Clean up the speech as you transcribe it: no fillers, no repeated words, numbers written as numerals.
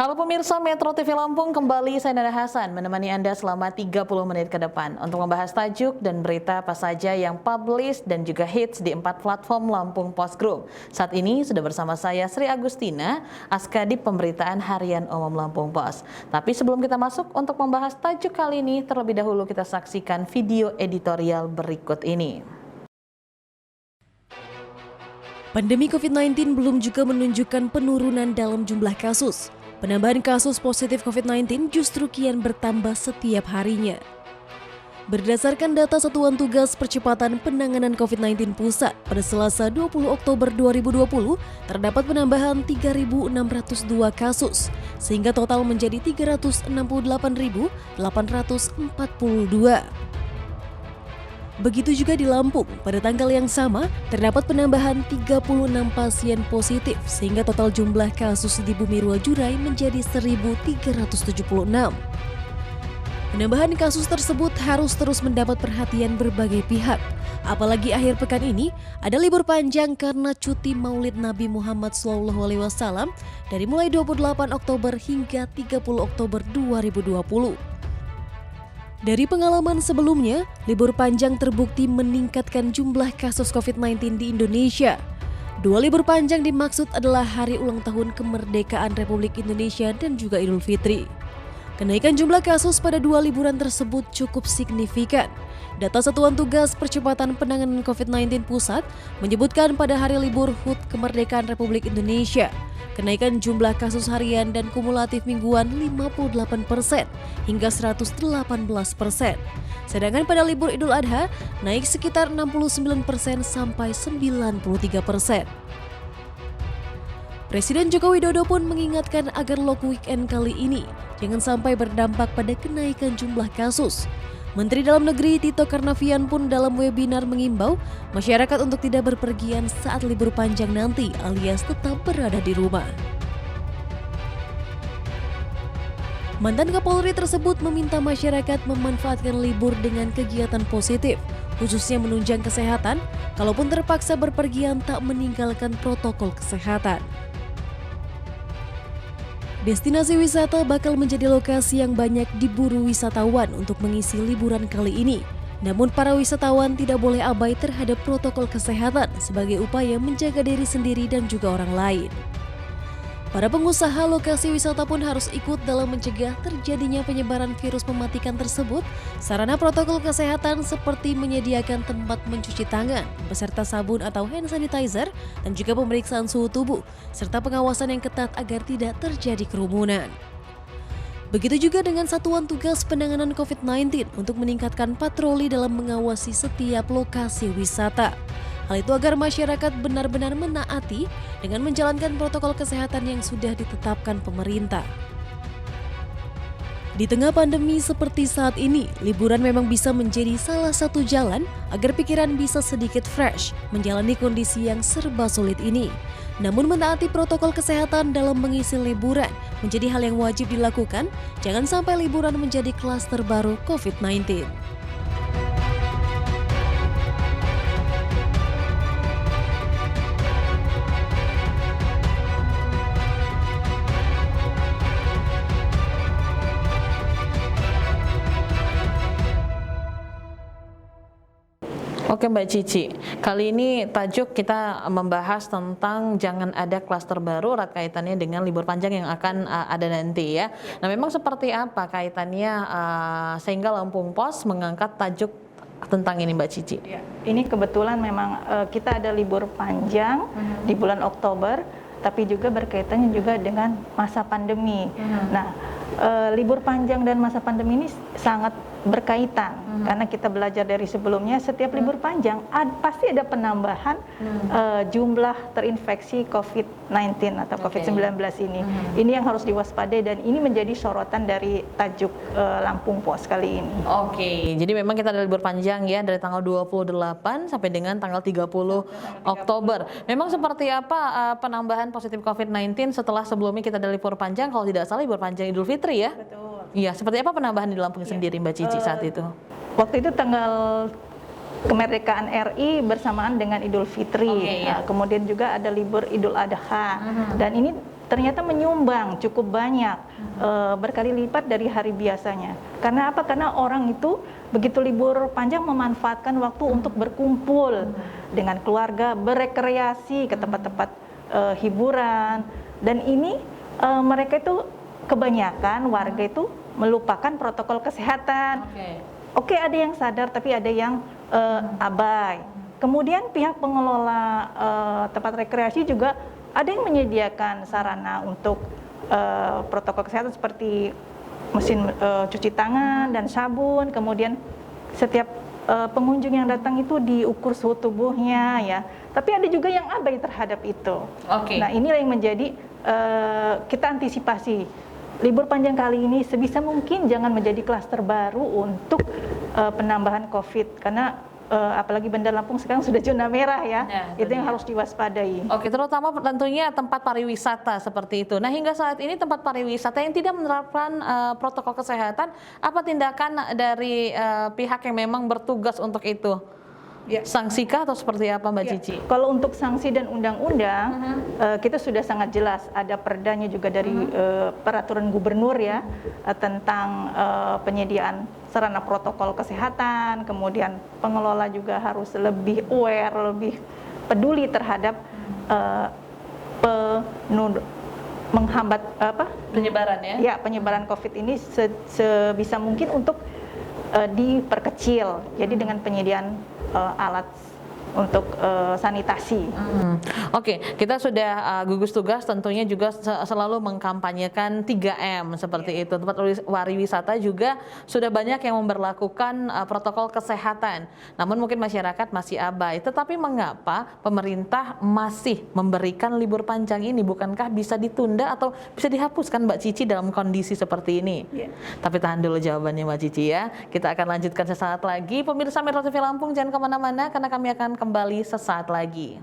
Halo pemirsa Metro TV Lampung, kembali saya Nada Hasan menemani Anda selama 30 menit ke depan untuk membahas tajuk dan berita apa saja yang publish dan juga hits di 4 platform Lampung Post Group. Saat ini sudah bersama saya Sri Agustina, Askadip Pemberitaan Harian Umum Lampung Post. Tapi sebelum kita masuk untuk membahas tajuk kali ini, terlebih dahulu kita saksikan video editorial berikut ini. Pandemi COVID-19 belum juga menunjukkan penurunan dalam jumlah kasus. Penambahan kasus positif COVID-19 justru kian bertambah setiap harinya. Berdasarkan data Satuan Tugas Percepatan Penanganan COVID-19 Pusat, pada Selasa 20 Oktober 2020, terdapat penambahan 3.602 kasus, sehingga total menjadi 368.842. Begitu juga di Lampung, pada tanggal yang sama terdapat penambahan 36 pasien positif sehingga total jumlah kasus di Bumi Ruwajurai menjadi 1.376. Penambahan kasus tersebut harus terus mendapat perhatian berbagai pihak. Apalagi akhir pekan ini ada libur panjang karena cuti Maulid Nabi Muhammad SAW dari mulai 28 Oktober hingga 30 Oktober 2020. Dari pengalaman sebelumnya, libur panjang terbukti meningkatkan jumlah kasus COVID-19 di Indonesia. Dua libur panjang dimaksud adalah hari ulang tahun kemerdekaan Republik Indonesia dan juga Idul Fitri. Kenaikan jumlah kasus pada dua liburan tersebut cukup signifikan. Data Satuan Tugas Percepatan Penanganan COVID-19 Pusat menyebutkan pada hari libur HUT Kemerdekaan Republik Indonesia, kenaikan jumlah kasus harian dan kumulatif mingguan 58% hingga 118%. Sedangkan pada libur Idul Adha naik sekitar 69% sampai 93%. Presiden Joko Widodo pun mengingatkan agar long weekend kali ini jangan sampai berdampak pada kenaikan jumlah kasus. Menteri Dalam Negeri Tito Karnavian pun dalam webinar mengimbau masyarakat untuk tidak berpergian saat libur panjang nanti alias tetap berada di rumah. Mantan Kapolri tersebut meminta masyarakat memanfaatkan libur dengan kegiatan positif, khususnya menunjang kesehatan, kalaupun terpaksa berpergian tak meninggalkan protokol kesehatan. Destinasi wisata bakal menjadi lokasi yang banyak diburu wisatawan untuk mengisi liburan kali ini. Namun para wisatawan tidak boleh abai terhadap protokol kesehatan sebagai upaya menjaga diri sendiri dan juga orang lain. Para pengusaha lokasi wisata pun harus ikut dalam mencegah terjadinya penyebaran virus mematikan tersebut. Sarana protokol kesehatan seperti menyediakan tempat mencuci tangan beserta sabun atau hand sanitizer dan juga pemeriksaan suhu tubuh serta pengawasan yang ketat agar tidak terjadi kerumunan. Begitu juga dengan Satuan Tugas Penanganan COVID-19 untuk meningkatkan patroli dalam mengawasi setiap lokasi wisata. Hal itu agar masyarakat benar-benar menaati dengan menjalankan protokol kesehatan yang sudah ditetapkan pemerintah. Di tengah pandemi seperti saat ini, liburan memang bisa menjadi salah satu jalan agar pikiran bisa sedikit fresh menjalani kondisi yang serba sulit ini. Namun menaati protokol kesehatan dalam mengisi liburan menjadi hal yang wajib dilakukan, jangan sampai liburan menjadi klaster baru COVID-19. Oke Mbak Cici, kali ini tajuk kita membahas tentang jangan ada klaster baru erat kaitannya dengan libur panjang yang akan ada nanti ya. Nah memang seperti apa kaitannya sehingga Lampung Post mengangkat tajuk tentang ini Mbak Cici? Ya, ini kebetulan memang kita ada libur panjang di bulan Oktober, tapi juga berkaitannya juga dengan masa pandemi. Nah, libur panjang dan masa pandemi ini sangat berkaitan karena kita belajar dari sebelumnya setiap libur panjang pasti ada penambahan jumlah terinfeksi COVID-19 atau COVID-19 ini. Ini yang harus diwaspadai dan ini menjadi sorotan dari tajuk Lampung Post kali ini. Oke, jadi memang kita ada libur panjang ya dari tanggal 28 sampai dengan tanggal 30 Oktober. Memang seperti apa penambahan positif COVID-19 setelah sebelumnya kita ada libur panjang, kalau tidak salah libur panjang Idul Fitri ya? Betul. Iya, seperti apa penambahan di Lampung sendiri Mbak Cici saat itu? Waktu itu tanggal kemerdekaan RI bersamaan dengan Idul Fitri. Kemudian juga ada libur Idul Adha. Dan ini ternyata menyumbang cukup banyak, berkali lipat dari hari biasanya. Karena apa? Karena orang itu begitu libur panjang memanfaatkan waktu untuk berkumpul dengan keluarga, berekreasi ke tempat-tempat hiburan, dan ini mereka itu kebanyakan warga itu melupakan protokol kesehatan. Oke, ada yang sadar tapi ada yang abai. Kemudian pihak pengelola tempat rekreasi juga ada yang menyediakan sarana untuk protokol kesehatan seperti mesin cuci tangan dan sabun. Kemudian setiap pengunjung yang datang itu diukur suhu tubuhnya ya. Tapi ada juga yang abai terhadap itu. Nah, inilah yang menjadi kita antisipasi. Libur panjang kali ini sebisa mungkin jangan menjadi klaster baru untuk penambahan COVID, karena apalagi Bandar Lampung sekarang sudah zona merah ya, itu yang harus diwaspadai. Terutama tentunya tempat pariwisata seperti itu. Nah, hingga saat ini tempat pariwisata yang tidak menerapkan protokol kesehatan, apa tindakan dari pihak yang memang bertugas untuk itu? Sangsikah atau seperti apa, Mbak Cici? Kalau untuk sanksi dan undang-undang, kita sudah sangat jelas. Ada perdanya juga dari peraturan gubernur ya, tentang penyediaan sarana protokol kesehatan. Kemudian pengelola juga harus lebih aware, lebih peduli terhadap menghambat penyebaran ya? Ya, penyebaran COVID ini sebisa mungkin untuk diperkecil. Jadi dengan penyediaan alat untuk sanitasi. Oke, kita sudah gugus tugas tentunya juga selalu mengkampanyekan 3M seperti itu. Tempat pariwisata juga sudah banyak yang memberlakukan protokol kesehatan. Namun mungkin masyarakat masih abai. Tetapi mengapa pemerintah masih memberikan libur panjang ini? Bukankah bisa ditunda atau bisa dihapuskan, Mbak Cici, dalam kondisi seperti ini? Tapi tahan dulu jawabannya, Mbak Cici ya. Kita akan lanjutkan sesaat lagi. Pemirsa Metro TV Lampung, jangan kemana-mana karena kami akan kembali sesaat lagi.